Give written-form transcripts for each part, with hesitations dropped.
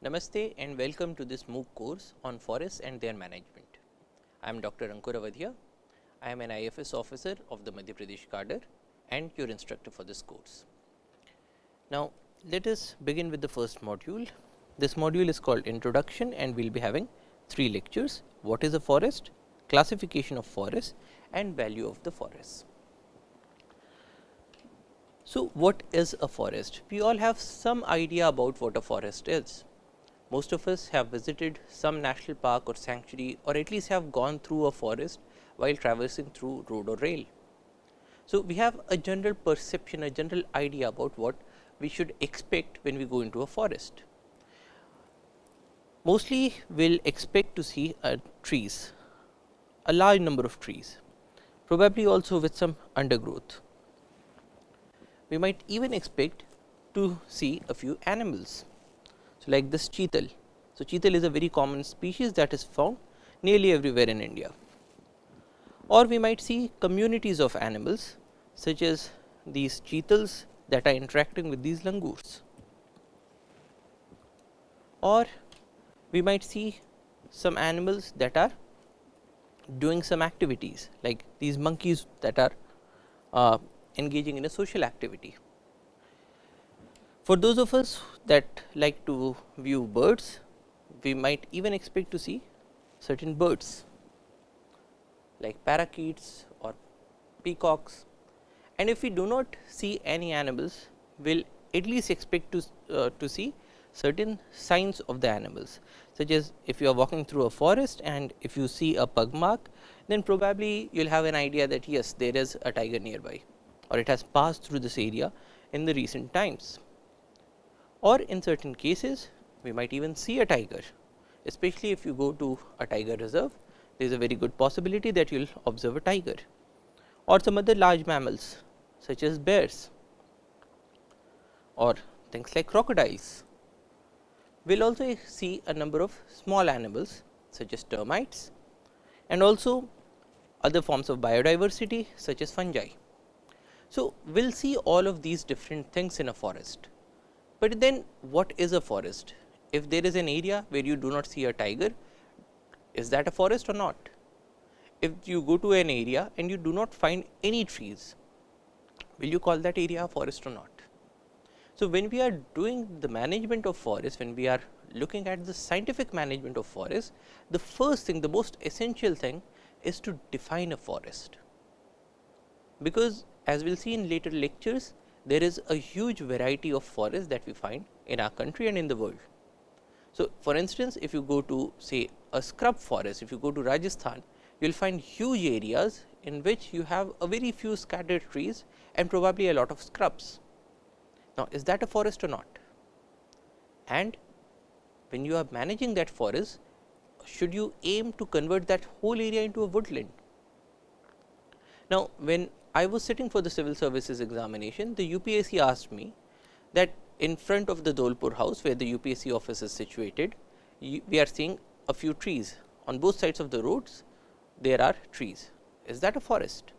Namaste and welcome to this MOOC course on forests and their management. I am Dr. Ankur Avadhia. I am an IFS officer of the Madhya Pradesh cadre and your instructor for this course. Now, let us begin with the first module. This module is called Introduction and we will be having 3 lectures: what is a forest, classification of forests and value of the forests. So, what is a forest? We all have some idea about what a forest is. Most of us have visited some national park or sanctuary, or at least have gone through a forest while traversing through road or rail. So, we have a general perception, a general idea about what we should expect when we go into a forest. Mostly we will expect to see trees, a large number of trees, probably also with some undergrowth. We might even expect to see a few animals. So, like this cheetal. So, cheetal is a very common species that is found nearly everywhere in India. Or we might see communities of animals such as these cheetals that are interacting with these langurs. Or we might see some animals that are doing some activities, like these monkeys that are engaging in a social activity. For those of us that like to view birds, we might even expect to see certain birds like parakeets or peacocks, and if we do not see any animals, we will at least expect to see certain signs of the animals, such as if you are walking through a forest and if you see a pug mark, then probably you will have an idea that yes, there is a tiger nearby, or it has passed through this area in the recent times. Or in certain cases, we might even see a tiger, especially if you go to a tiger reserve, there is a very good possibility that you will observe a tiger, or some other large mammals such as bears or things like crocodiles. We will also see a number of small animals such as termites and also other forms of biodiversity such as fungi. So, we will see all of these different things in a forest. But then what is a forest? If there is an area where you do not see a tiger, is that a forest or not? If you go to an area and you do not find any trees, will you call that area a forest or not? So, when we are doing the management of forest, when we are looking at the scientific management of forest, the first thing, the most essential thing is to define a forest, because as we will see in later lectures, there is a huge variety of forests that we find in our country and in the world. So, for instance, if you go to say a scrub forest, if you go to Rajasthan, you will find huge areas in which you have a very few scattered trees and probably a lot of scrubs. Now, is that a forest or not? And when you are managing that forest, should you aim to convert that whole area into a woodland? Now, when I was sitting for the civil services examination, the UPSC asked me that in front of the Dolpur house where the UPSC office is situated, we are seeing a few trees on both sides of the roads. There are trees. Is that a forest?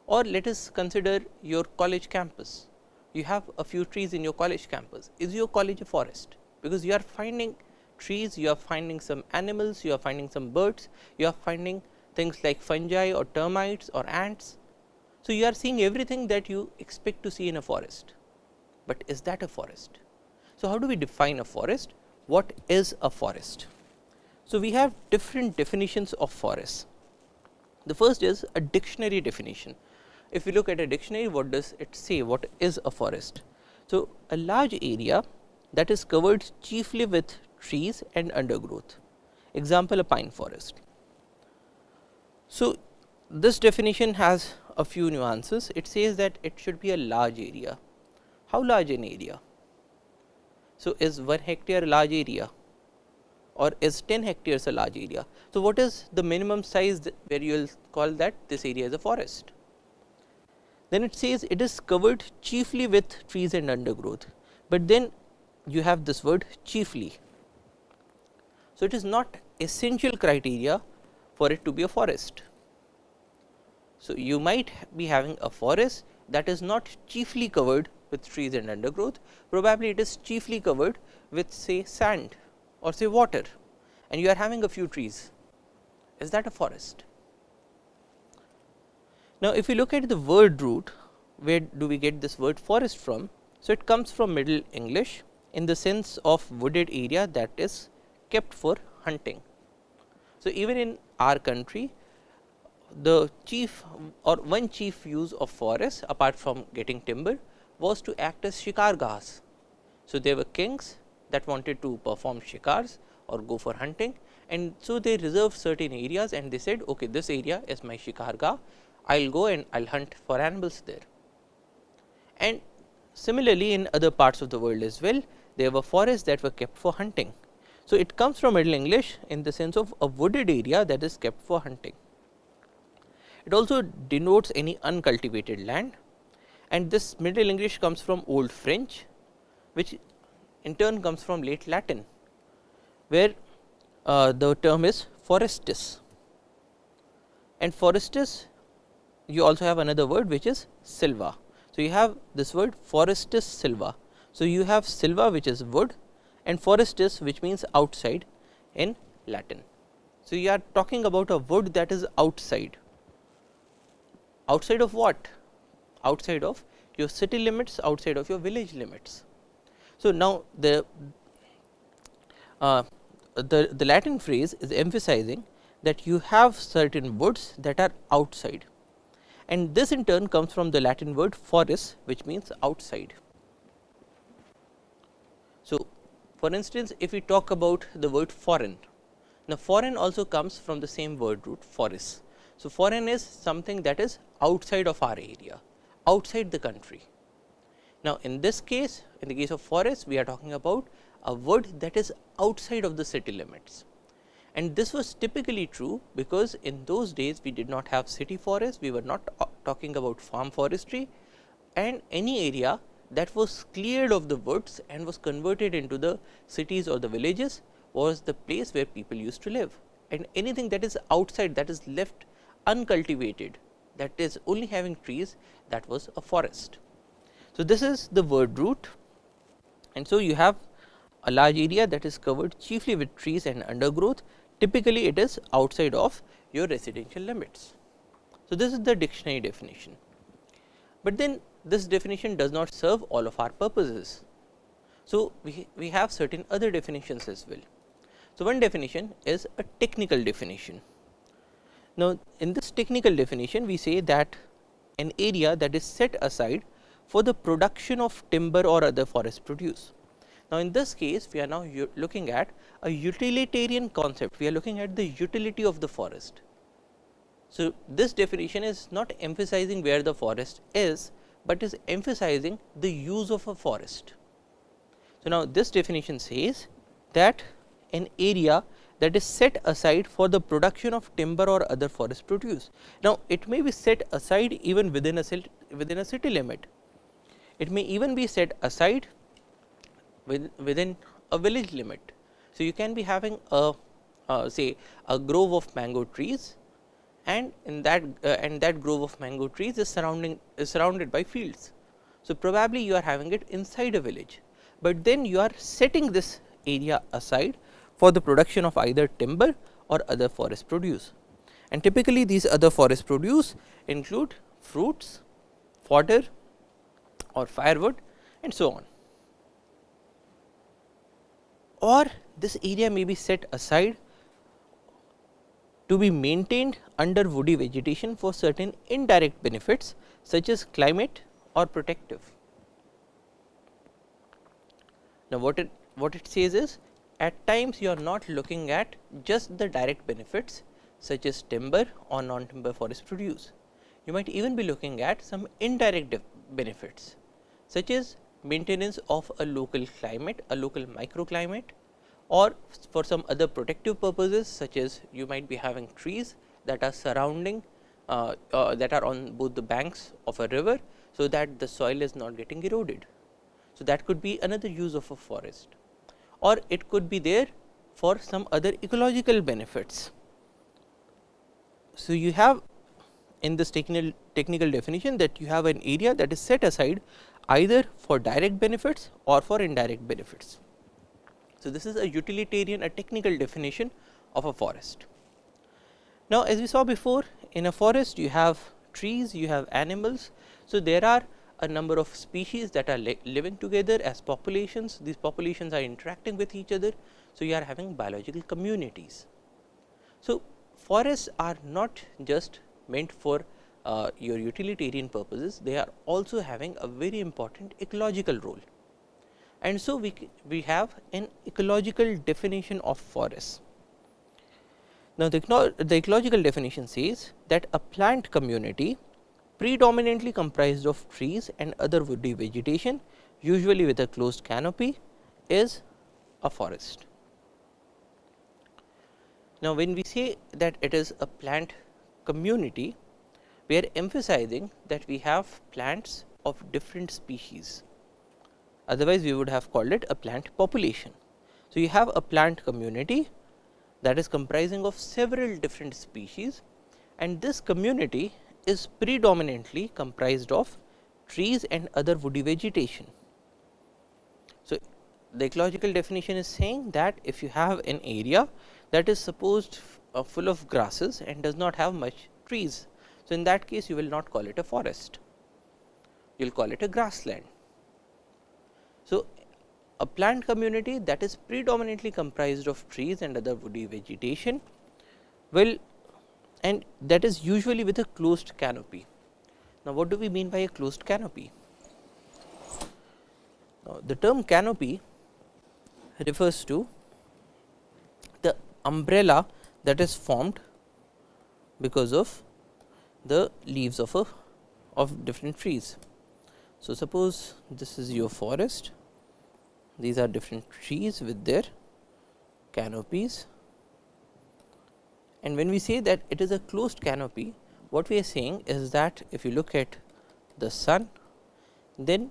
Or let us consider your college campus. You have a few trees in your college campus. Is your college a forest? Because you are finding trees, you are finding some animals, you are finding some birds, you are finding things like fungi or termites or ants. So, you are seeing everything that you expect to see in a forest, but is that a forest? So, how do we define a forest? What is a forest? So, we have different definitions of forests. The first is a dictionary definition. If we look at a dictionary, what does it say? What is a forest? So, a large area that is covered chiefly with trees and undergrowth. Example, a pine forest. So, this definition has a few nuances. It says that it should be a large area. How large an area? So, is 1 hectare a large area, or is 10 hectares a large area? So, what is the minimum size where you will call that this area is a forest? Then it says it is covered chiefly with trees and undergrowth, but then you have this word chiefly. So, it is not essential criteria for it to be a forest. So, you might be having a forest that is not chiefly covered with trees and undergrowth, probably it is chiefly covered with say sand or say water, and you are having a few trees. Is that a forest? Now, if you look at the word root, where do we get this word forest from? So, it comes from Middle English in the sense of wooded area that is kept for hunting. So, even in our country, the chief or one chief use of forest apart from getting timber was to act as shikargahs. So, there were kings that wanted to perform shikars or go for hunting, and so they reserved certain areas and they said, okay, this area is my shikargah, I will go and I will hunt for animals there. And similarly, in other parts of the world as well, there were forests that were kept for hunting. So, it comes from Middle English in the sense of a wooded area that is kept for hunting. It also denotes any uncultivated land, and this Middle English comes from Old French, which in turn comes from late Latin, where the term is forestis, and forestis you also have another word which is silva. So, you have this word forestis silva. So, you have silva which is wood and forestis which means outside in Latin. So, you are talking about a wood that is outside. Outside of what? Outside of your city limits, outside of your village limits. So, now the Latin phrase is emphasizing that you have certain woods that are outside, and this in turn comes from the Latin word foris, which means outside. So, for instance, if we talk about the word foreign, now foreign also comes from the same word root foris. So, foreign is something that is outside of our area, outside the country. Now, in this case, in the case of forest, we are talking about a wood that is outside of the city limits, and this was typically true because in those days we did not have city forests, we were not talking about farm forestry, and any area that was cleared of the woods and was converted into the cities or the villages was the place where people used to live, and anything that is outside, that is left uncultivated, that is only having trees, that was a forest. So, this is the word root, and so you have a large area that is covered chiefly with trees and undergrowth. Typically, it is outside of your residential limits. So, this is the dictionary definition, but then this definition does not serve all of our purposes. So, we have certain other definitions as well. So, one definition is a technical definition. Now, in this technical definition, we say that an area that is set aside for the production of timber or other forest produce. Now, in this case, we are now looking at a utilitarian concept, we are looking at the utility of the forest. So, this definition is not emphasizing where the forest is, but is emphasizing the use of a forest. So, now this definition says that an area that is set aside for the production of timber or other forest produce. Now, it may be set aside even within a city limit, it may even be set aside within a village limit. So, you can be having a say a grove of mango trees, and in that grove of mango trees is surrounded by fields. So, probably you are having it inside a village, but then you are setting this area aside for the production of either timber or other forest produce, and typically these other forest produce include fruits, fodder or firewood and so on. Or this area may be set aside to be maintained under woody vegetation for certain indirect benefits such as climate or protective. Now, what it says is, at times you are not looking at just the direct benefits such as timber or non-timber forest produce. You might even be looking at some indirect benefits such as maintenance of a local climate, a local microclimate, or for some other protective purposes such as you might be having trees that are surrounding that are on both the banks of a river, so that the soil is not getting eroded. So, that could be another use of a forest, or it could be there for some other ecological benefits. So, you have in this technical definition that you have an area that is set aside either for direct benefits or for indirect benefits. So, this is a utilitarian, a technical definition of a forest. Now, as we saw before, in a forest you have trees, you have animals. So, there are a number of species that are living together as populations. These populations are interacting with each other. So, you are having biological communities. So, forests are not just meant for your utilitarian purposes, they are also having a very important ecological role. And so, we have an ecological definition of forests. Now, the ecological definition says that a plant community predominantly comprised of trees and other woody vegetation, usually with a closed canopy, is a forest. Now, when we say that it is a plant community, we are emphasizing that we have plants of different species, otherwise we would have called it a plant population. So, you have a plant community that is comprising of several different species, and this community is predominantly comprised of trees and other woody vegetation. So, the ecological definition is saying that if you have an area that is supposed full of grasses and does not have much trees, so in that case you will not call it a forest, you will call it a grassland. So, a plant community that is predominantly comprised of trees and other woody vegetation will, and that is usually with a closed canopy. Now, what do we mean by a closed canopy? Now, the term canopy refers to the umbrella that is formed because of the leaves of different trees. So, suppose this is your forest, these are different trees with their canopies, and when we say that it is a closed canopy, what we are saying is that if you look at the sun, then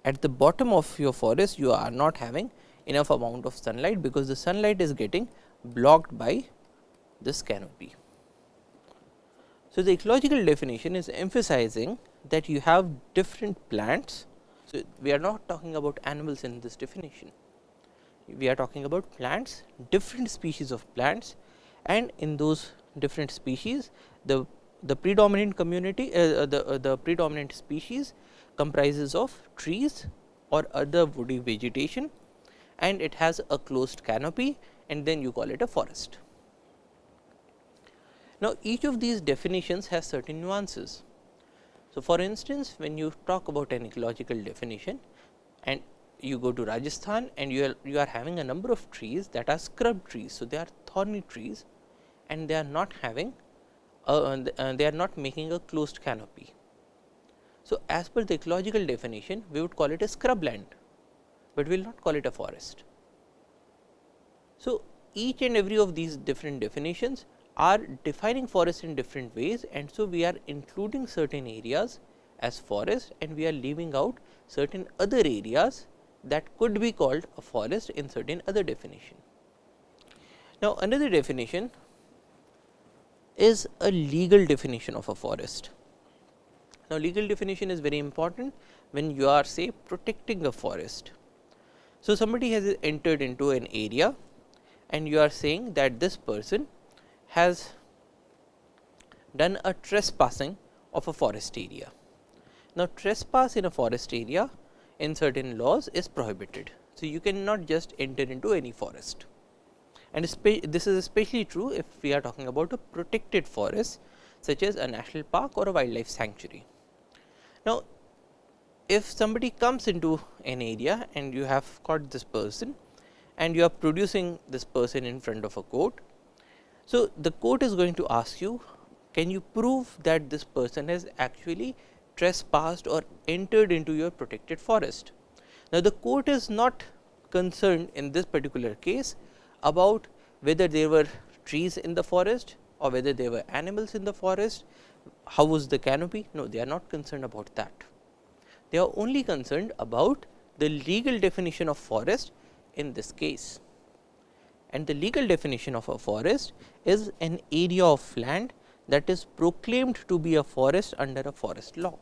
at the bottom of your forest you are not having enough amount of sunlight, because the sunlight is getting blocked by this canopy. So, the ecological definition is emphasizing that you have different plants. So, we are not talking about animals in this definition, we are talking about plants, different species of plants, and in those different species the predominant community, the predominant species comprises of trees or other woody vegetation, and it has a closed canopy, and then you call it a forest. Now, each of these definitions has certain nuances. So, for instance, when you talk about an ecological definition and you go to Rajasthan and you are having a number of trees that are scrub trees. So, they are thorny trees and they are not having they are not making a closed canopy. So, as per the ecological definition, we would call it a scrubland, but we will not call it a forest. So, each and every of these different definitions are defining forest in different ways, and so we are including certain areas as forest and we are leaving out certain other areas that could be called a forest in certain other definition. Now, another definition is a legal definition of a forest. Now, legal definition is very important when you are, say, protecting a forest. So, somebody has entered into an area and you are saying that this person has done a trespassing of a forest area. Now, trespass in a forest area in certain laws is prohibited. So, you cannot just enter into any forest, and this is especially true if we are talking about a protected forest such as a national park or a wildlife sanctuary. Now, if somebody comes into an area and you have caught this person and you are producing this person in front of a court, so the court is going to ask you, can you prove that this person has actually trespassed or entered into your protected forest? Now, the court is not concerned in this particular case about whether there were trees in the forest or whether there were animals in the forest, how was the canopy. No, they are not concerned about that. They are only concerned about the legal definition of forest in this case. And the legal definition of a forest is an area of land that is proclaimed to be a forest under a forest law.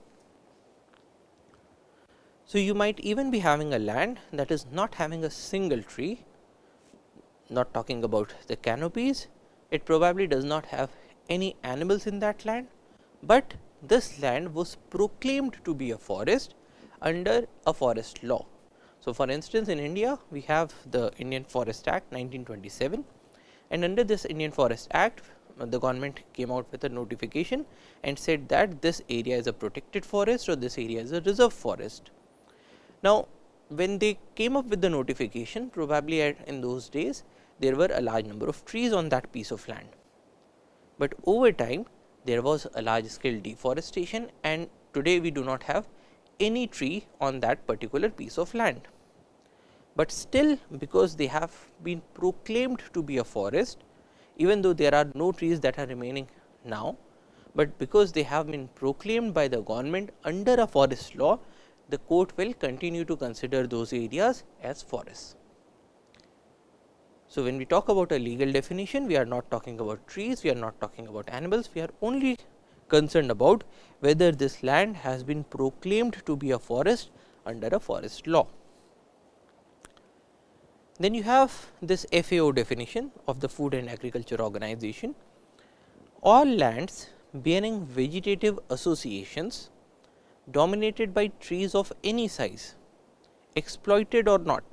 So, you might even be having a land that is not having a single tree, not talking about the canopies, it probably does not have any animals in that land, but this land was proclaimed to be a forest under a forest law. So, for instance, in India we have the Indian Forest Act 1927, and under this Indian Forest Act the government came out with a notification and said that this area is a protected forest or this area is a reserve forest. Now, when they came up with the notification, probably in those days there were a large number of trees on that piece of land, but over time there was a large scale deforestation, and today we do not have any tree on that particular piece of land. But still, because they have been proclaimed to be a forest, even though there are no trees that are remaining now, but because they have been proclaimed by the government under a forest law, the court will continue to consider those areas as forests. So, when we talk about a legal definition, we are not talking about trees, we are not talking about animals, we are only concerned about whether this land has been proclaimed to be a forest under a forest law. Then you have this FAO definition of the Food and Agriculture Organization: all lands bearing vegetative associations dominated by trees of any size, exploited or not,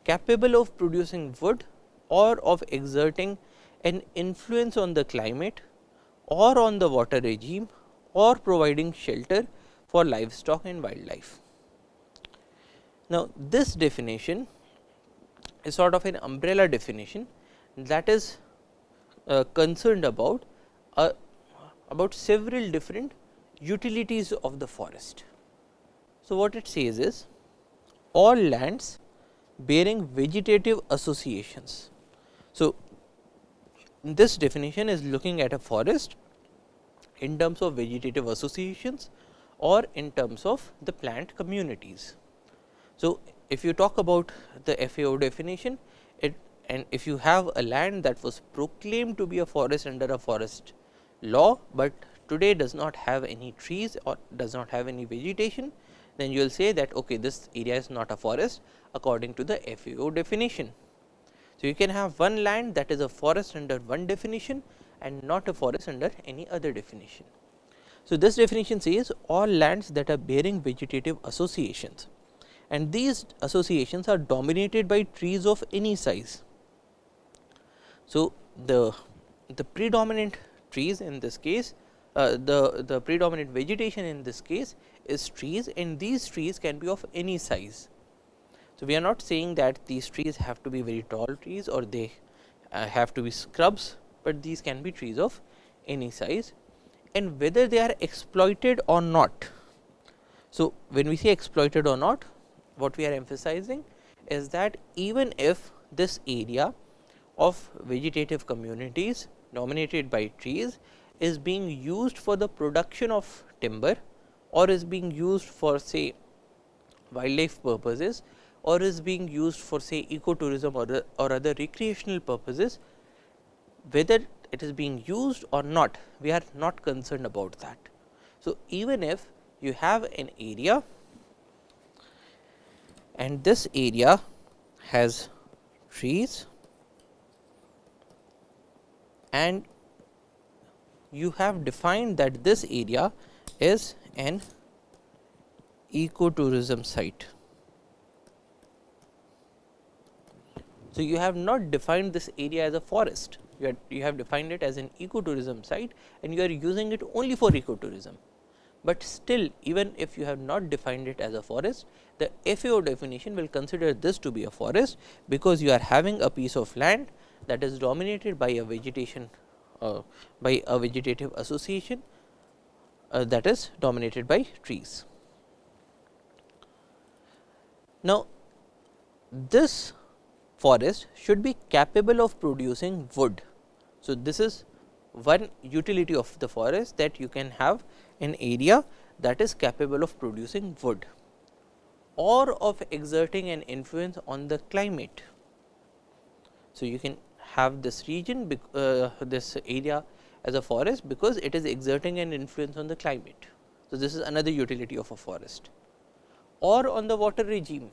capable of producing wood or of exerting an influence on the climate or on the water regime or providing shelter for livestock and wildlife. Now, this definition is sort of an umbrella definition that is concerned about several different utilities of the forest. So, what it says is all lands bearing vegetative associations. So, this definition is looking at a forest in terms of vegetative associations or in terms of the plant communities. So, if you talk about the FAO definition, and if you have a land that was proclaimed to be a forest under a forest law, but today does not have any trees or does not have any vegetation, then you will say that okay, this area is not a forest according to the FAO definition. So, you can have one land that is a forest under one definition and not a forest under any other definition. So, this definition says all lands that are bearing vegetative associations, and these associations are dominated by trees of any size. So, the predominant trees in this case, the predominant vegetation in this case is trees, and these trees can be of any size. So, we are not saying that these trees have to be very tall trees or they have to be scrubs, but these can be trees of any size, and whether they are exploited or not. So, when we say exploited or not, what we are emphasizing is that even if this area of vegetative communities dominated by trees is being used for the production of timber or is being used for say wildlife purposes or is being used for say ecotourism or other recreational purposes, whether it is being used or not, we are not concerned about that. So, even if you have an area and this area has trees and you have defined that this area is an ecotourism site. So, you have not defined this area as a forest, you have defined it as an ecotourism site and you are using it only for ecotourism. But still, even if you have not defined it as a forest, the FAO definition will consider this to be a forest, because you are having a piece of land that is dominated by a vegetation by a vegetative association that is dominated by trees. Now, this forest should be capable of producing wood. So, this is one utility of the forest, that you can have an area that is capable of producing wood or of exerting an influence on the climate. So, you can have this region, this area as a forest because it is exerting an influence on the climate. So, this is another utility of a forest. Or on the water regime.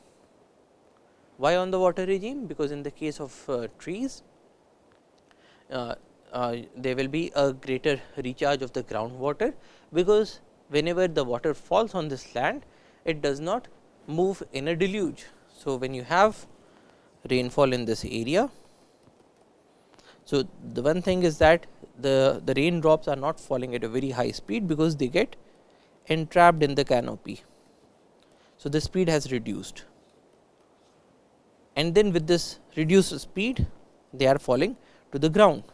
Why on the water regime? Because in the case of trees, there will be a greater recharge of the groundwater, because whenever the water falls on this land, it does not move in a deluge. So, when you have rainfall in this area, so the one thing is that the raindrops are not falling at a very high speed, because they get entrapped in the canopy. So, the speed has reduced, and then with this reduced speed they are falling to the ground.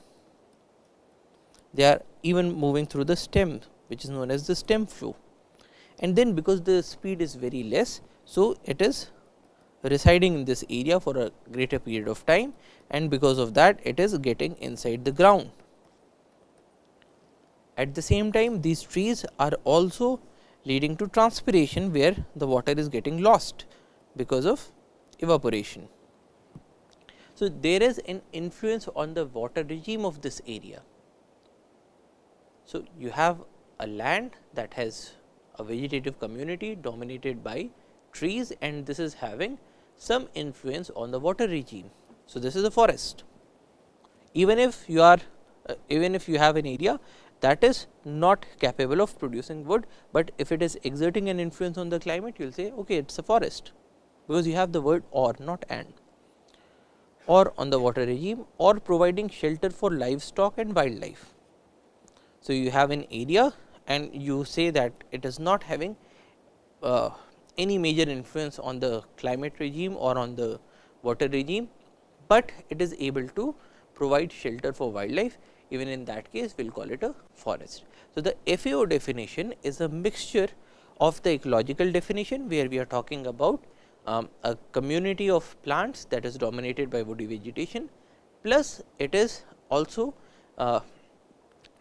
They are even moving through the stem, which is known as the stem flow, and then because the speed is very less, so it is residing in this area for a greater period of time, and because of that it is getting inside the ground. At the same time, these trees are also leading to transpiration, where the water is getting lost because of evaporation. So, there is an influence on the water regime of this area. So, you have a land that has a vegetative community dominated by trees, and this is having some influence on the water regime. So, this is a forest. Even if you are even if you have an area that is not capable of producing wood, but if it is exerting an influence on the climate, you will say okay, it is a forest, because you have the word or, not and. Or on the water regime, or providing shelter for livestock and wildlife. So, you have an area and you say that it is not having any major influence on the climate regime or on the water regime, but it is able to provide shelter for wildlife. Even in that case, we will call it a forest. So, the FAO definition is a mixture of the ecological definition, where we are talking about a community of plants that is dominated by woody vegetation, plus it is also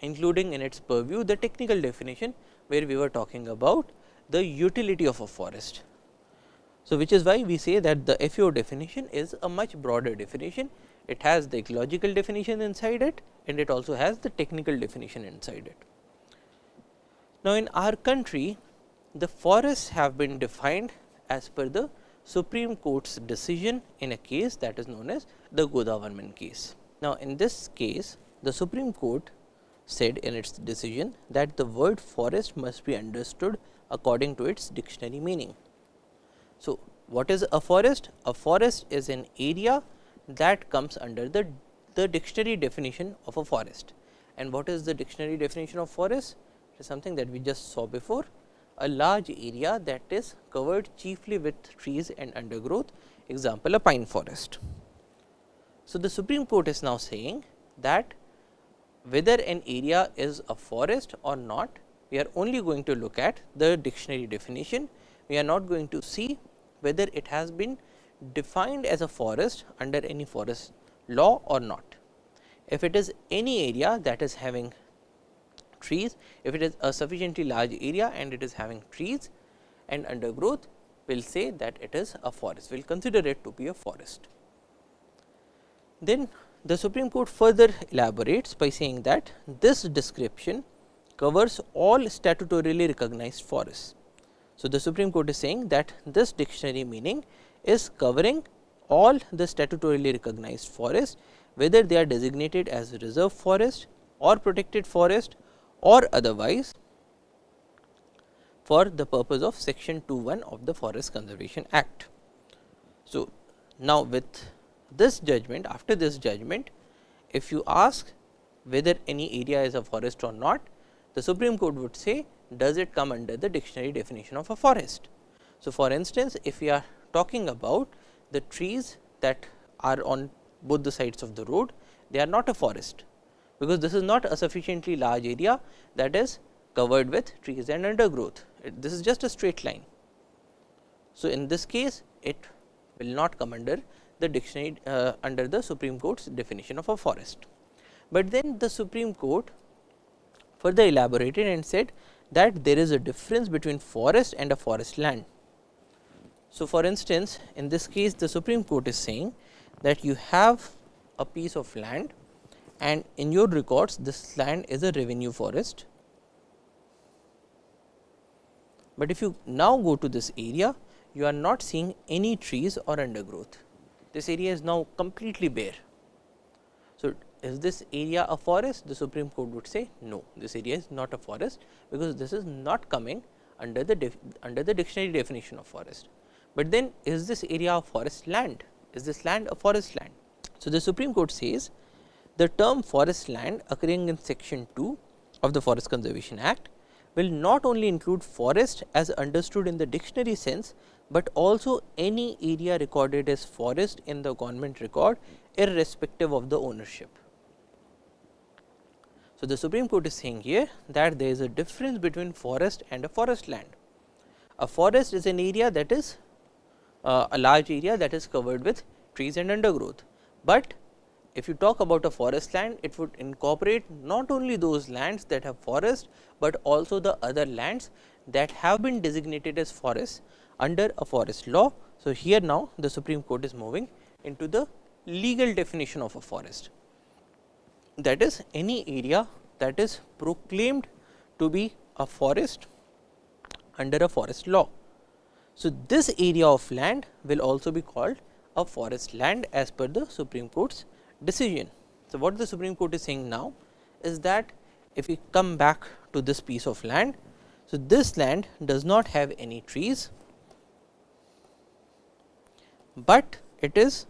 including in its purview the technical definition, where we were talking about the utility of a forest. So, which is why we say that the FAO definition is a much broader definition. It has the ecological definition inside it, and it also has the technical definition inside it. Now, in our country, the forests have been defined as per the Supreme Court's decision in a case that is known as the Godavarman case. Now, in this case, the Supreme Court said in its decision that the word forest must be understood according to its dictionary meaning. So, what is a forest? A forest is an area that comes under the dictionary definition of a forest. And what is the dictionary definition of forest? It is something that we just saw before, a large area that is covered chiefly with trees and undergrowth, example a pine forest. So, the Supreme Court is now saying that whether an area is a forest or not, we are only going to look at the dictionary definition. We are not going to see whether it has been defined as a forest under any forest law or not. If it is any area that is having trees, if it is a sufficiently large area and it is having trees and undergrowth, we will say that it is a forest, we will consider it to be a forest. Then the Supreme Court further elaborates by saying that this description covers all statutorily recognized forests. So, the Supreme Court is saying that this dictionary meaning is covering all the statutorily recognized forests, whether they are designated as reserve forest or protected forest or otherwise, for the purpose of section 2(1) of the Forest Conservation Act. So, now with this judgment, after this judgment, if you ask whether any area is a forest or not, the Supreme Court would say, does it come under the dictionary definition of a forest. So, for instance, if we are talking about the trees that are on both the sides of the road, they are not a forest, because this is not a sufficiently large area that is covered with trees and undergrowth. This is just a straight line. So, in this case, it will not come under the dictionary under the Supreme Court's definition of a forest. But then the Supreme Court further elaborated and said that there is a difference between forest and a forest land. So, for instance, in this case the Supreme Court is saying that you have a piece of land and in your records this land is a revenue forest. But if you now go to this area, you are not seeing any trees or undergrowth. This area is now completely bare. So, is this area a forest? The Supreme Court would say no, this area is not a forest, because this is not coming under the dictionary definition of forest. But then is this area a forest land? Is this land a forest land? So, the Supreme Court says the term forest land occurring in section 2 of the Forest Conservation Act will not only include forest as understood in the dictionary sense, but also any area recorded as forest in the government record irrespective of the ownership. So, the Supreme Court is saying here that there is a difference between forest and a forest land. A forest is an area that is a large area that is covered with trees and undergrowth, but if you talk about a forest land, it would incorporate not only those lands that have forest, but also the other lands that have been designated as forests under a forest law. So, here now the Supreme Court is moving into the legal definition of a forest, that is any area that is proclaimed to be a forest under a forest law. So, this area of land will also be called a forest land as per the Supreme Court's decision. So, what the Supreme Court is saying now is that if we come back to this piece of land, so this land does not have any trees, but it is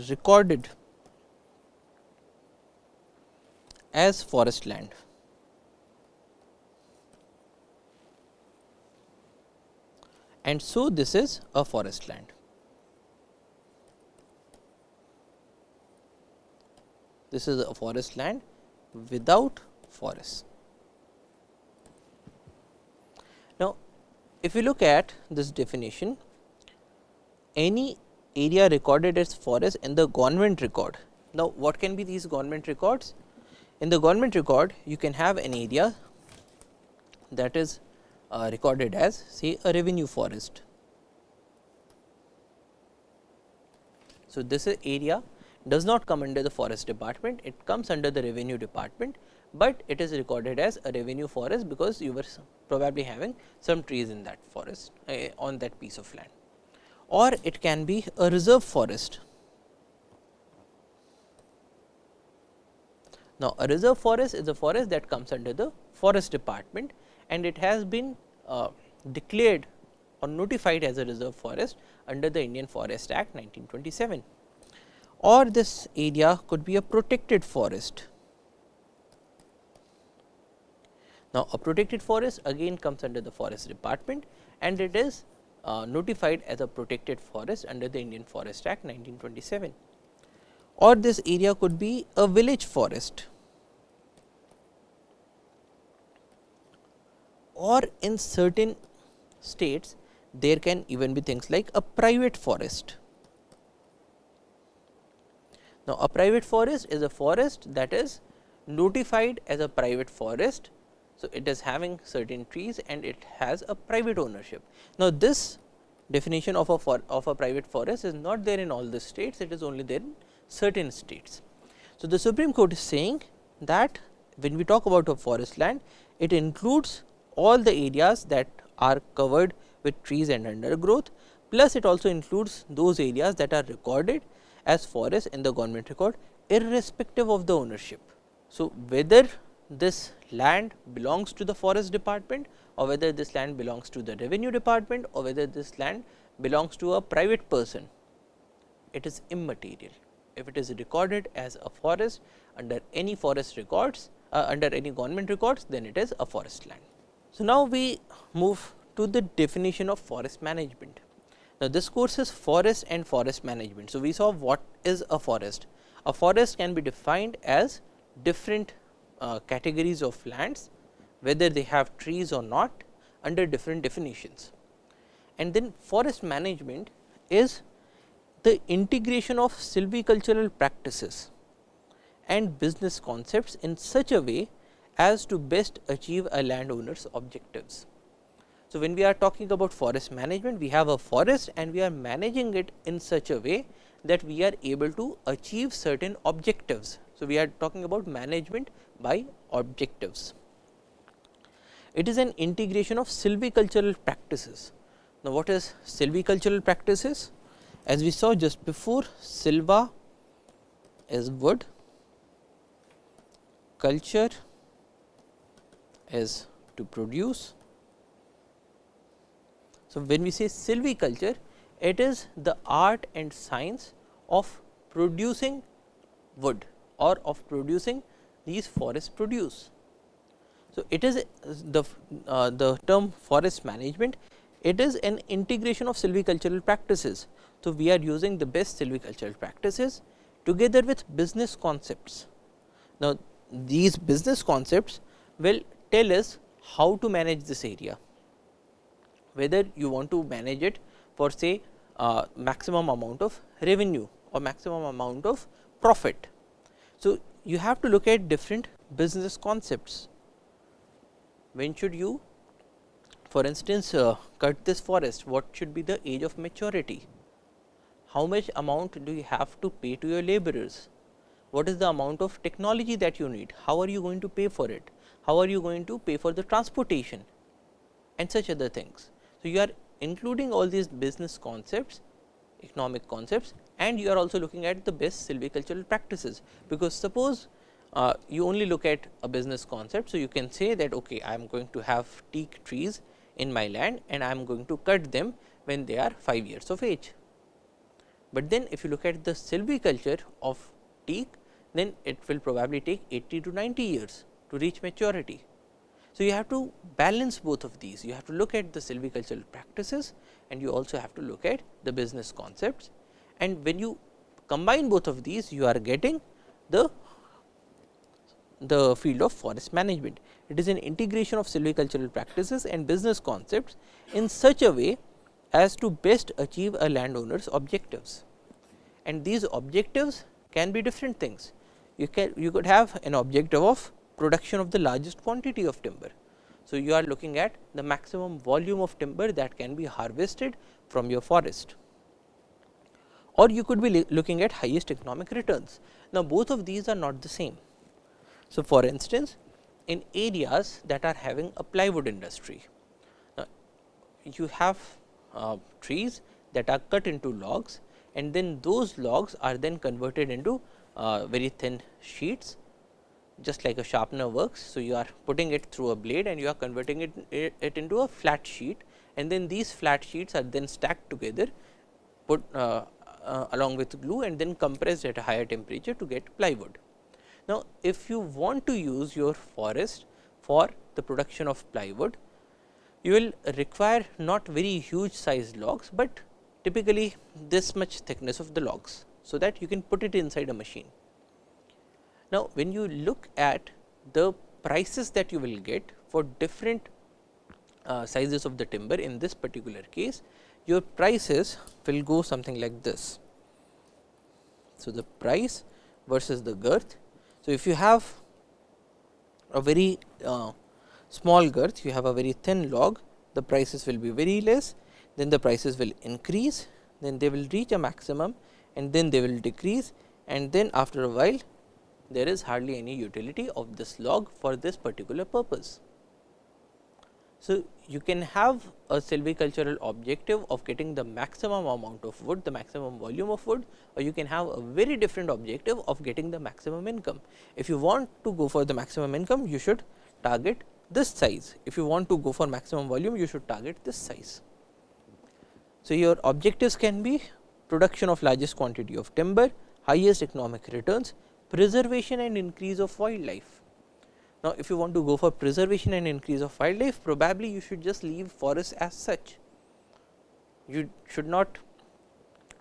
recorded as forest land. And so, this is a forest land. This is a forest land without forests. Now, if you look at this definition, any area recorded as forest in the government record. Now, what can be these government records? In the government record, you can have an area that is recorded as say a revenue forest. So, this area does not come under the forest department, it comes under the revenue department, but it is recorded as a revenue forest because you were probably having some trees in that forest on that piece of land, or it can be a reserve forest. Now, a reserve forest is a forest that comes under the forest department and it has been declared or notified as a reserve forest under the Indian Forest Act 1927, or this area could be a protected forest. Now, a protected forest again comes under the forest department and it is notified as a protected forest under the Indian Forest Act 1927, or this area could be a village forest, or in certain states there can even be things like a private forest. Now, a private forest is a forest that is notified as a private forest. So, it is having certain trees and it has a private ownership. Now, this definition of a private forest is not there in all the states, it is only there in certain states. So, the Supreme Court is saying that when we talk about a forest land, it includes all the areas that are covered with trees and undergrowth, plus it also includes those areas that are recorded as forest in the government record irrespective of the ownership. So, whether this land belongs to the forest department or whether this land belongs to the revenue department or whether this land belongs to a private person, it is immaterial. If it is recorded as a forest under any forest records, under any government records, then it is a forest land. So, now we move to the definition of forest management. Now, this course is forest and forest management. So, we saw what is a forest. A forest can be defined as different categories of lands, whether they have trees or not, under different definitions. And then forest management is the integration of silvicultural practices and business concepts in such a way as to best achieve a landowner's objectives. So, when we are talking about forest management, we have a forest and we are managing it in such a way that we are able to achieve certain objectives. So, we are talking about management by objectives. It is an integration of silvicultural practices. Now, what is silvicultural practices? As we saw just before, silva is wood, culture is to produce. So, when we say silviculture, it is the art and science of producing wood or of producing these forest produce. So, it is the term forest management, it is an integration of silvicultural practices. So, we are using the best silvicultural practices together with business concepts. Now, these business concepts will tell us how to manage this area, whether you want to manage it for say maximum amount of revenue or maximum amount of profit. So, you have to look at different business concepts. When should you, for instance, cut this forest? What should be the age of maturity? How much amount do you have to pay to your laborers? What is the amount of technology that you need? How are you going to pay for it? How are you going to pay for the transportation and such other things? So, you are including all these business concepts, economic concepts, and you are also looking at the best silvicultural practices, because suppose you only look at a business concept. So, you can say that okay, I am going to have teak trees in my land and I am going to cut them when they are 5 years of age. But then if you look at the silviculture of teak, then it will probably take 80 to 90 years to reach maturity. So, you have to balance both of these. You have to look at the silvicultural practices and you also have to look at the business concepts, and when you combine both of these, you are getting the field of forest management. It is an integration of silvicultural practices and business concepts in such a way as to best achieve a landowner's objectives, and these objectives can be different things. You could have an objective of production of the largest quantity of timber. So, you are looking at the maximum volume of timber that can be harvested from your forest, or you could be looking at highest economic returns. Now, both of these are not the same. So, for instance, in areas that are having a plywood industry, you have trees that are cut into logs, and then those logs are then converted into very thin sheets, just like a sharpener works. So, you are putting it through a blade and you are converting it into a flat sheet, and then these flat sheets are then stacked together, put along with glue, and then compressed at a higher temperature to get plywood. Now, if you want to use your forest for the production of plywood, you will require not very huge size logs, but typically this much thickness of the logs, so that you can put it inside a machine. Now, when you look at the prices that you will get for different sizes of the timber, in this particular case, your prices will go something like this. So, the price versus the girth. So, if you have a very small girth, you have a very thin log, the prices will be very less, then the prices will increase, then they will reach a maximum, and then they will decrease, and then after a while there is hardly any utility of this log for this particular purpose. So, you can have a silvicultural objective of getting the maximum amount of wood, the maximum volume of wood, or you can have a very different objective of getting the maximum income. If you want to go for the maximum income, you should target this size. If you want to go for maximum volume, you should target this size. So, your objectives can be production of largest quantity of timber, highest economic returns, preservation and increase of wildlife. Now, if you want to go for preservation and increase of wildlife, probably you should just leave forests as such. You should not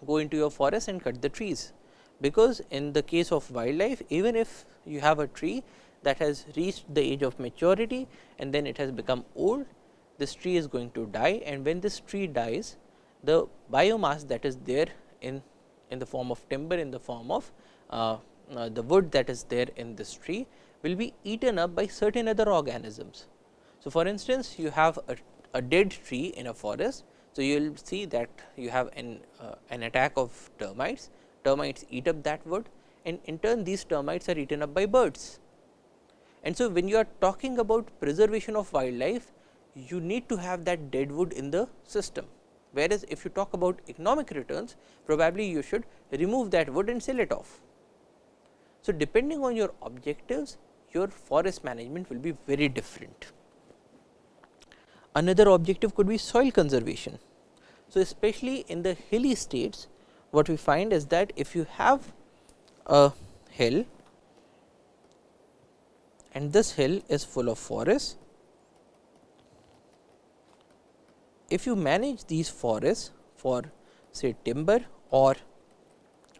go into your forest and cut the trees, because in the case of wildlife, even if you have a tree that has reached the age of maturity and then it has become old, this tree is going to die, and when this tree dies, the biomass that is there in the form of timber, in the form of the wood that is there in this tree, will be eaten up by certain other organisms. So, for instance, you have a dead tree in a forest. So, you will see that you have an attack of termites termites eat up that wood, and in turn these termites are eaten up by birds. And so, when you are talking about preservation of wildlife, you need to have that dead wood in the system, whereas if you talk about economic returns, probably you should remove that wood and sell it off. So, depending on your objectives, your forest management will be very different. Another objective could be soil conservation. So, especially in the hilly states, what we find is that if you have a hill and this hill is full of forests, if you manage these forests for say timber or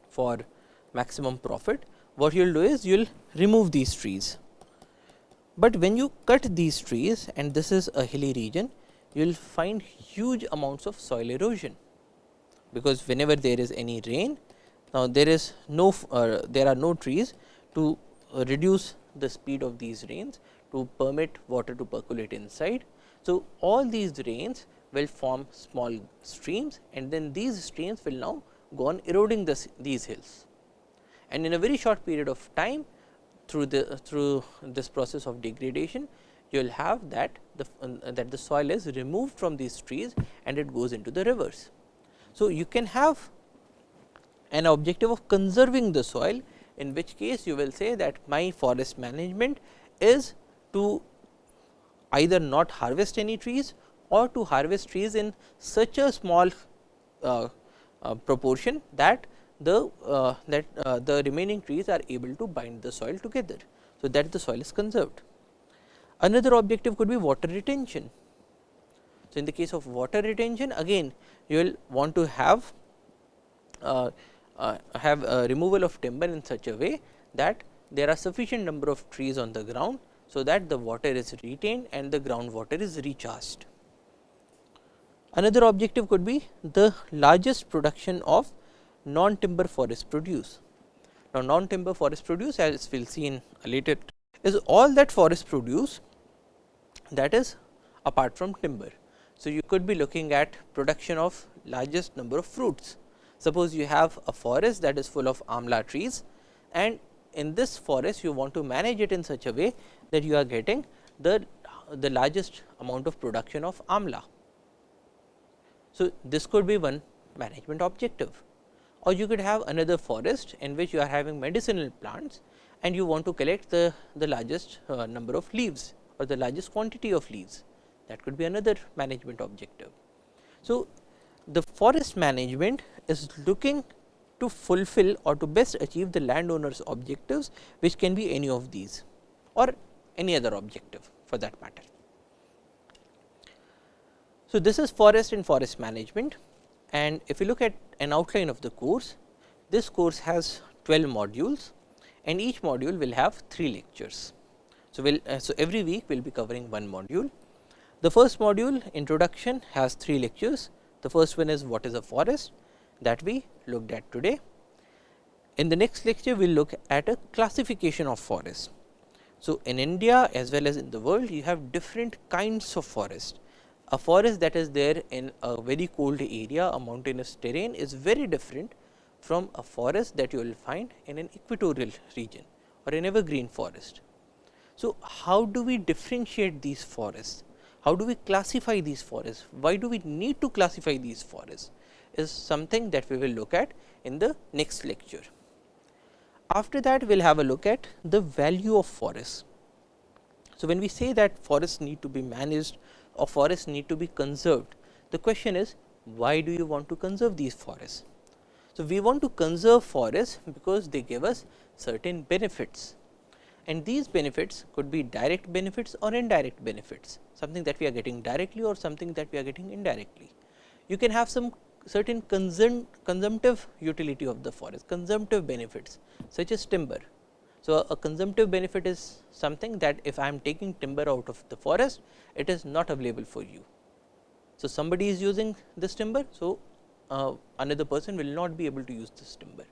for maximum profit, what you will do is you will remove these trees. But when you cut these trees, and this is a hilly region, you will find huge amounts of soil erosion, because whenever there is any rain, now there is no there are no trees to reduce the speed of these rains, to permit water to percolate inside. So, all these rains will form small streams, and then these streams will now go on eroding these hills, and in a very short period of time, through this process of degradation, you will have that the soil is removed from these trees and it goes into the rivers. So, you can have an objective of conserving the soil, in which case you will say that my forest management is to either not harvest any trees or to harvest trees in such a small proportion that the remaining trees are able to bind the soil together. So, that the soil is conserved. Another objective could be water retention. So, in the case of water retention, again you will want to have a removal of timber in such a way that there are sufficient number of trees on the ground, so that the water is retained and the groundwater is recharged. Another objective could be the largest production of non-timber forest produce. Now, non-timber forest produce, as we will see in a later, is all that forest produce that is apart from timber. So, you could be looking at production of largest number of fruits. Suppose you have a forest that is full of amla trees, and in this forest you want to manage it in such a way that you are getting the largest amount of production of amla. So, this could be one management objective. Or you could have another forest in which you are having medicinal plants, and you want to collect the largest number of leaves or the largest quantity of leaves. That could be another management objective. So, the forest management is looking to fulfill or to best achieve the landowner's objectives, which can be any of these or any other objective for that matter. So, this is forest and forest management, and if you look at an outline of the course, this course has 12 modules, and each module will have 3 lectures. So, so every week we will be covering one module. The first module, introduction, has 3 lectures. The first one is what is a forest, that we looked at today. In the next lecture, we will look at a classification of forests. So, in India as well as in the world, you have different kinds of forest. A forest that is there in a very cold area, a mountainous terrain, is very different from a forest that you will find in an equatorial region or an evergreen forest. So, how do we differentiate these forests? How do we classify these forests? Why do we need to classify these forests? Is something that we will look at in the next lecture. After that, we will have a look at the value of forests. So, when we say that forests need to be managed or forests need to be conserved, the question is, why do you want to conserve these forests? So, we want to conserve forests because they give us certain benefits, and these benefits could be direct benefits or indirect benefits, something that we are getting directly or something that we are getting indirectly. You can have some certain consumptive utility of the forest, consumptive benefits such as timber. So, a consumptive benefit is something that if I am taking timber out of the forest, it is not available for you. So, somebody is using this timber, so another person will not be able to use this timber.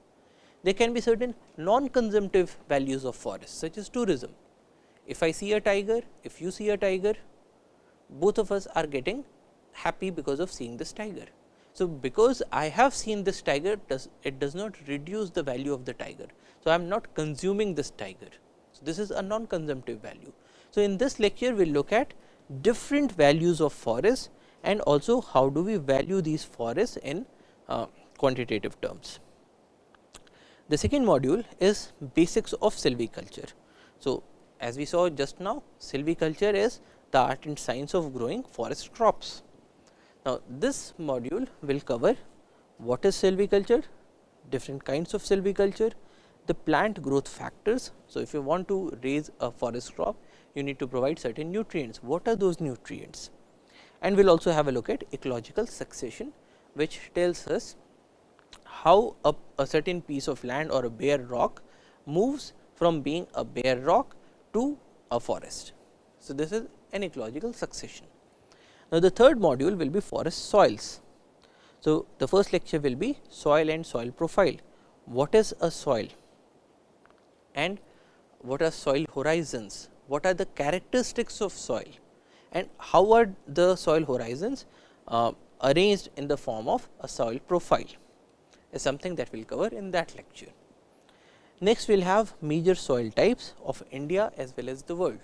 There can be certain non-consumptive values of forest, such as tourism. If I see a tiger, if you see a tiger, both of us are getting happy because of seeing this tiger. So, because I have seen this tiger, it does not reduce the value of the tiger. So, I am not consuming this tiger. So, this is a non-consumptive value. So, in this lecture we will look at different values of forests and also how do we value these forests in quantitative terms. The second module is basics of silviculture. So, as we saw just now, silviculture is the art and science of growing forest crops. Now, this module will cover what is silviculture, different kinds of silviculture, the plant growth factors. So, if you want to raise a forest crop, you need to provide certain nutrients. What are those nutrients? And we will also have a look at ecological succession, which tells us how a certain piece of land or a bare rock moves from being a bare rock to a forest. So, this is an ecological succession. Now, the third module will be forest soils. So, the first lecture will be soil and soil profile. What is a soil and what are soil horizons? What are the characteristics of soil and how are the soil horizons arranged in the form of a soil profile is something that we will cover in that lecture. Next, we will have major soil types of India as well as the world.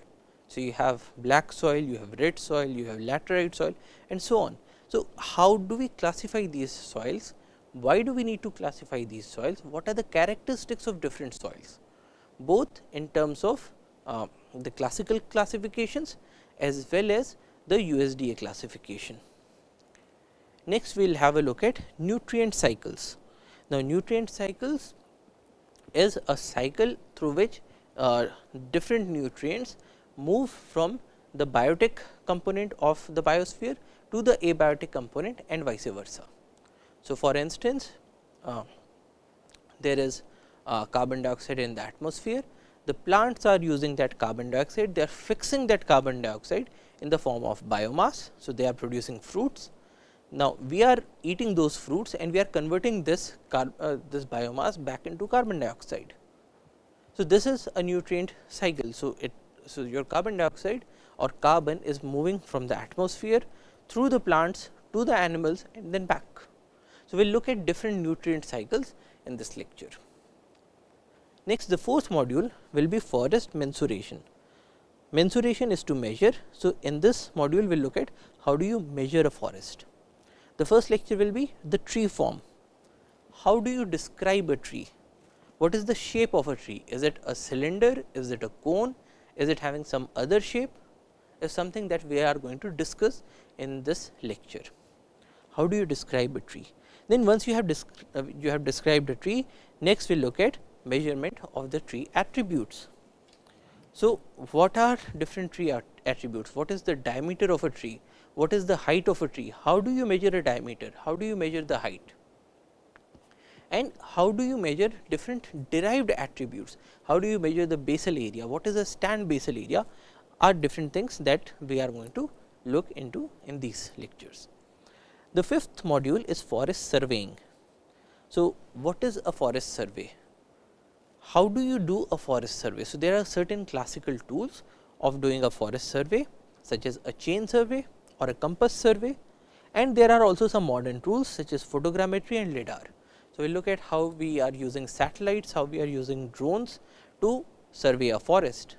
So, you have black soil, you have red soil, you have laterite soil and so on. So, how do we classify these soils? Why do we need to classify these soils? What are the characteristics of different soils, both in terms of the classical classifications as well as the USDA classification. Next, we will have a look at nutrient cycles. Now, nutrient cycles is a cycle through which different nutrients move from the biotic component of the biosphere to the abiotic component and vice versa. So, for instance, there is carbon dioxide in the atmosphere, the plants are using that carbon dioxide, they are fixing that carbon dioxide in the form of biomass. So, they are producing fruits. Now, we are eating those fruits and we are converting this biomass back into carbon dioxide. So, this is a nutrient cycle. So, your carbon dioxide or carbon is moving from the atmosphere through the plants to the animals and then back. So, we will look at different nutrient cycles in this lecture. Next, the fourth module will be forest mensuration. Mensuration is to measure. So, in this module we will look at how do you measure a forest. The first lecture will be the tree form. How do you describe a tree? What is the shape of a tree? Is it a cylinder? Is it a cone? Is it having some other shape? Is something that we are going to discuss in this lecture. How do you describe a tree? Then once you have described a tree, next we will look at measurement of the tree attributes. So, what are different tree attributes? What is the diameter of a tree? What is the height of a tree? How do you measure a diameter? How do you measure the height? And how do you measure different derived attributes? How do you measure the basal area? What is a stand basal area? Are different things that we are going to look into in these lectures. The fifth module is forest surveying. So, what is a forest survey? How do you do a forest survey? So, there are certain classical tools of doing a forest survey, such as a chain survey or a compass survey, and there are also some modern tools such as photogrammetry and lidar. So, we will look at how we are using satellites, how we are using drones to survey a forest.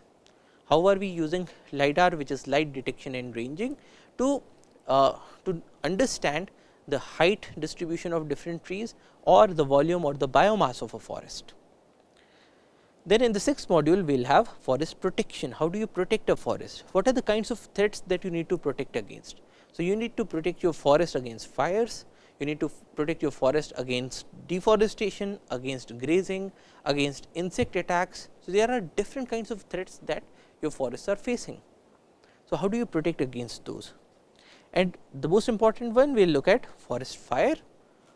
How are we using lidar, which is light detection and ranging, to understand the height distribution of different trees or the volume or the biomass of a forest. Then in the sixth module, we will have forest protection. How do you protect a forest? What are the kinds of threats that you need to protect against? So, you need to protect your forest against fires, you need to protect your forest against deforestation, against grazing, against insect attacks. So, there are different kinds of threats that your forests are facing. So, how do you protect against those? And the most important one, we will look at forest fire.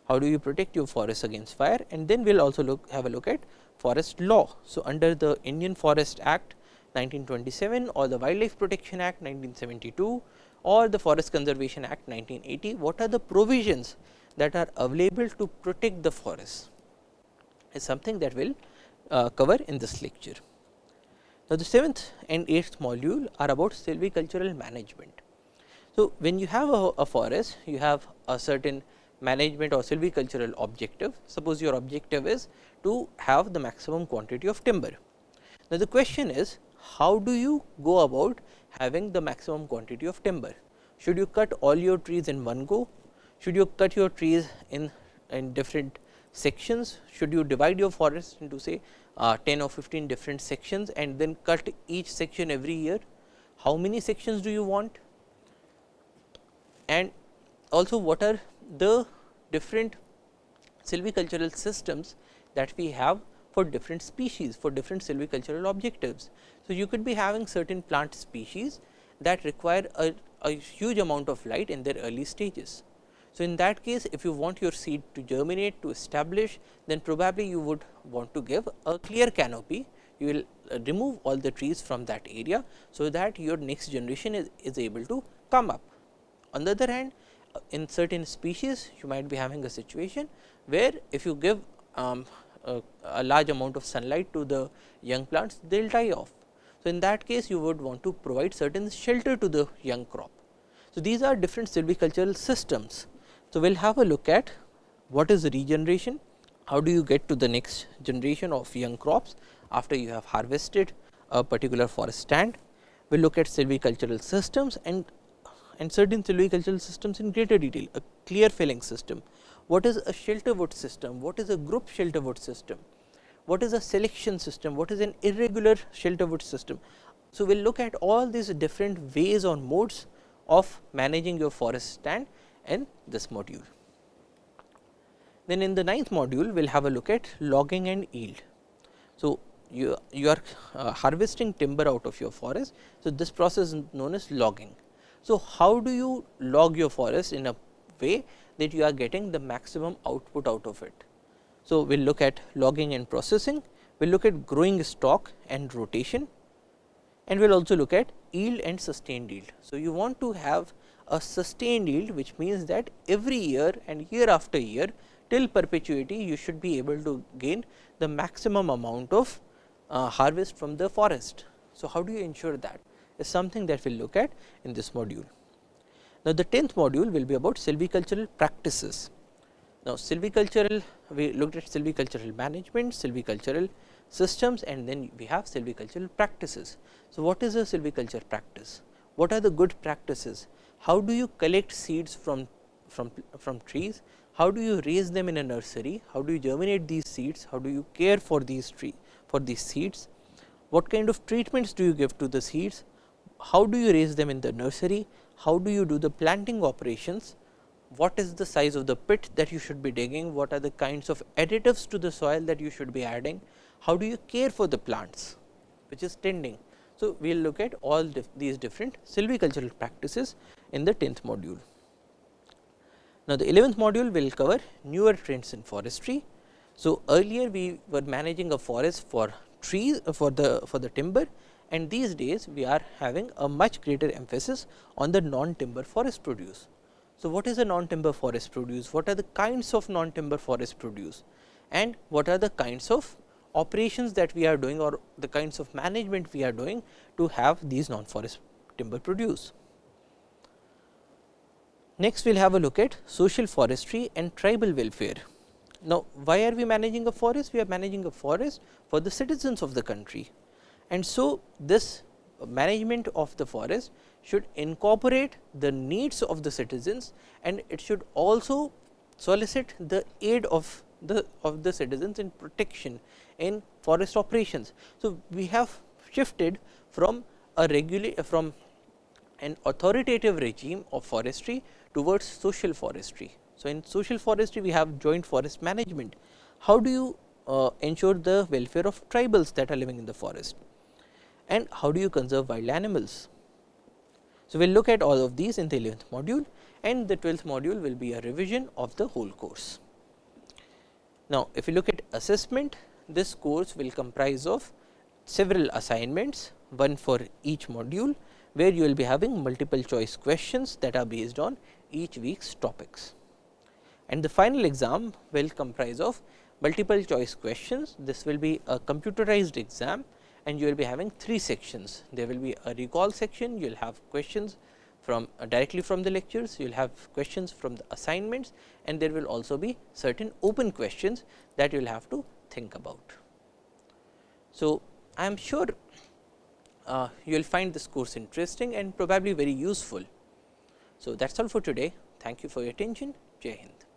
How do you protect your forest against fire? And then we will also have a look at forest law. So, under the Indian Forest Act 1927 or the Wildlife Protection Act 1972 or the Forest Conservation Act 1980, what are the provisions that are available to protect the forest is something that we will cover in this lecture. Now, the seventh and eighth module are about silvicultural management. So, when you have a forest, you have a certain management or silvicultural objective. Suppose your objective is to have the maximum quantity of timber. Now, the question is, how do you go about having the maximum quantity of timber? Should you cut all your trees in one go? Should you cut your trees in different sections? Should you divide your forest into say 10 or 15 different sections and then cut each section every year? How many sections do you want? And also, what are the different silvicultural systems that we have for different species, for different silvicultural objectives? So, you could be having certain plant species that require a huge amount of light in their early stages. So, in that case, if you want your seed to germinate, to establish, then probably you would want to give a clear canopy. You will remove all the trees from that area, so that your next generation is able to come up. On the other hand, in certain species, you might be having a situation where if you give a large amount of sunlight to the young plants, they will die off. So, in that case, you would want to provide certain shelter to the young crop. So, these are different silvicultural systems. So, we will have a look at what is regeneration, how do you get to the next generation of young crops after you have harvested a particular forest stand. We will look at silvicultural systems and certain silvicultural systems in greater detail, a clear felling system. What is a shelter wood system? What is a group shelter wood system? What is a selection system? What is an irregular shelter wood system? So, we will look at all these different ways or modes of managing your forest stand in this module. Then in the 9th module, we will have a look at logging and yield. So, you are harvesting timber out of your forest. So, this process is known as logging. So, how do you log your forest in a way that you are getting the maximum output out of it? So, we will look at logging and processing, we will look at growing stock and rotation, and we will also look at yield and sustained yield. So, you want to have a sustained yield, which means that every year and year after year till perpetuity you should be able to gain the maximum amount of harvest from the forest. So, how do you ensure that is something that we will look at in this module. Now, the 10th module will be about silvicultural practices. Now, silvicultural, we looked at silvicultural management, silvicultural systems, and then we have silvicultural practices. So, what is a silviculture practice? What are the good practices? How do you collect seeds from trees? How do you raise them in a nursery? How do you germinate these seeds? How do you care for these seeds? What kind of treatments do you give to the seeds? How do you raise them in the nursery? How do you do the planting operations? What is the size of the pit that you should be digging? What are the kinds of additives to the soil that you should be adding? How do you care for the plants, which is tending? So, we will look at all these different silvicultural practices in the 10th module. Now, the 11th module will cover newer trends in forestry. So, earlier we were managing a forest for trees for the timber, and these days we are having a much greater emphasis on the non-timber forest produce. So, what is a non-timber forest produce? What are the kinds of non-timber forest produce, and what are the kinds of operations that we are doing or the kinds of management we are doing to have these non-forest timber produce. Next, we will have a look at social forestry and tribal welfare. Now, why are we managing a forest? We are managing a forest for the citizens of the country, and so this management of the forest should incorporate the needs of the citizens, and it should also solicit the aid of the citizens in protection in forest operations. So, we have shifted from from an authoritative regime of forestry towards social forestry. So, in social forestry we have joint forest management. How do you ensure the welfare of tribals that are living in the forest, and how do you conserve wild animals? So, we will look at all of these in the 11th module, and the 12th module will be a revision of the whole course. Now, if you look at assessment, this course will comprise of several assignments, one for each module, where you will be having multiple choice questions that are based on each week's topics. And the final exam will comprise of multiple choice questions. This will be a computerized exam, and you will be having 3 sections. There will be a recall section, you will have questions from directly from the lectures, you will have questions from the assignments, and there will also be certain open questions that you will have to think about. So, I am sure you will find this course interesting and probably very useful. So, that is all for today. Thank you for your attention. Jai Hind.